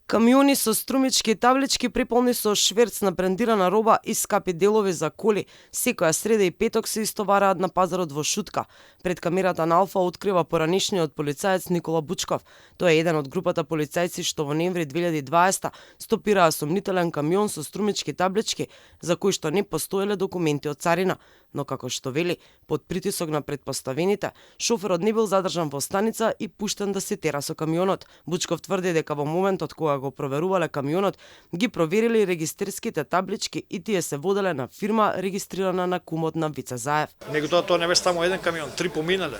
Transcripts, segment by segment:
Камиони со струмички и таблички преполни со шверц на брендирана роба и скапи делови за коли, секоја среда и петок се истовараат на пазарот во Шутка. Пред камерата на Алфа открива поранишниот полицаец Никола Бучков. Тој е еден од групата полицајци што во ноември 2020 стопираа сомнителен камион со струмички таблички за кои што не постоеле документи од царина. Но како што вели, под притисок на претпоставените, шоферот не бил задржан во станица и пуштен да се тера со камионот. Бучков тврди дека во моментот кога го проверувале камионот, ги провериле и регистрските таблички и тие се воделе на фирма регистрирана на кумот на Вице Заев. Него тоа не беше само еден камион, 3 поминале.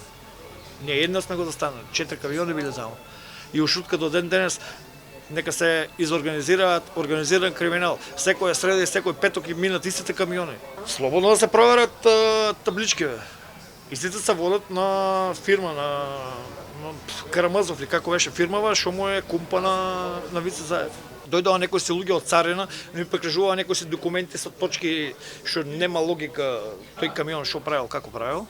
Не една сме го застанали, 4 камиони биле само. И ушутка до ден денес нека се изорганизираат организиран криминал. Секоја среда и секој петок и минат истите камиони. Слободно да се проверат таблички. Истите се водат на фирма на Карамазов или како беше фирмава, што му е кумпа на Вице Заев. Дојдоа некои си луѓе од царина, ми прекажуваа некои си документи со точки што нема логика тој камион што правил, како правил.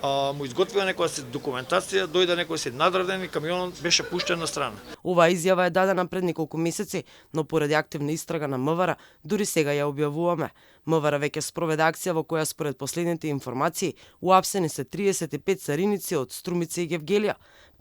Му изготвила некоја си документација, дојде некој си надреден и камионот беше пуштен на страна. Оваа изјава е дадена пред неколку месеци, но поради активна истрага на МВР, дури сега ја објавуваме. МВР веќе спроведе акција во која според последните информации уапсени се 35 цариници од Струмица и Гевгелија.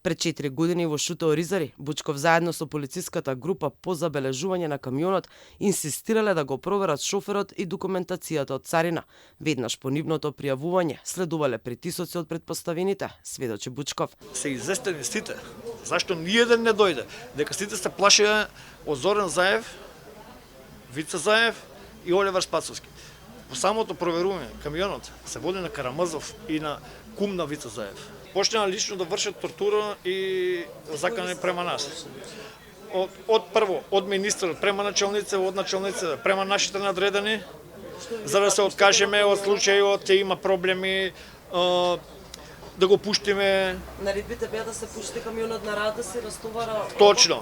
Пред 4 години во Шута Оризари, Бучков заедно со полициската група по забележување на камионот инсистирале да го проверат шоферот и документацијата од царина. Веднаш по нивното пријавување следувале притисоци од претпоставените, сведочи Бучков. Се известени сите. Зашто ниеден не дојде? Дека сите се плашеа од Зоран Заев, Вице Заев и Оливер Спасовски. По самото проверување, камионот се води на Карамазов и на кум на Вице Заев. Почнаа лично да вршат тортура и закани према нас. Од прво, од министерот према началница, од началница према нашите надредени, за да се откажеме од случајот, има проблеми, да го пуштиме. Наредбите беа да се пушти камионот на рад, да се растовара. Точно.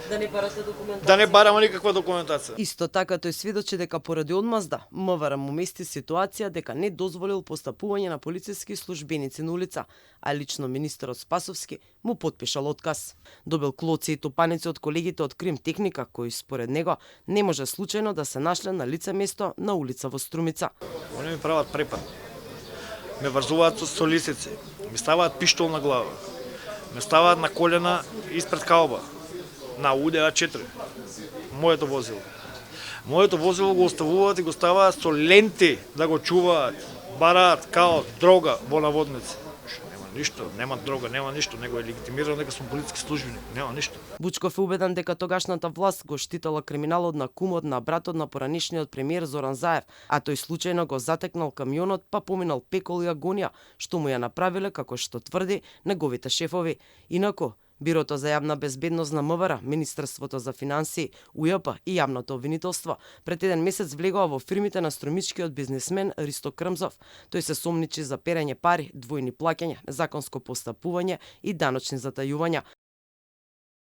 Да не барате документација. Да не бараме никаква документација. Исто така тој сведочи дека поради одмазда, МВР му мести ситуација дека не дозволил постапување на полициски службеници на улица, а лично министерот Спасовски му потпишал отказ. Добил клоци и топаници од колегите од Крим техника, кои според него не може случајно да се нашле на лице место на улица во Струмица. Они ми прават препад. Ме врзуваат со лисици, ми ставаат пиштол на глава, ме ставаат на колена испред каоба, на УДА-4, моето возило. Моето возило го оставуваат и го ставаат со ленти да го чуваат, бараат као дрога во наводници. Нема ништо, нема дрога, нема ништо, него е легитимирано дека сум полициски службеник, нема ништо. Бучков е убеден дека тогашната власт го штитала криминалот на кумот на братот на поранишниот премиер Зоран Заев, а тој случајно го затекнал камионот па поминал пекол и агонија, што му ја направиле како што тврди неговите шефови. Инаку, Бирото за јавна безбедност на МВР, Министерството за финансии, УЈП и јавното обвинителство пред еден месец влегува во фирмите на струмичкиот бизнисмен Ристо Крмзов. Тој се сомничи за перење пари, двојни плаќања, незаконско постапување и даночни затајувања.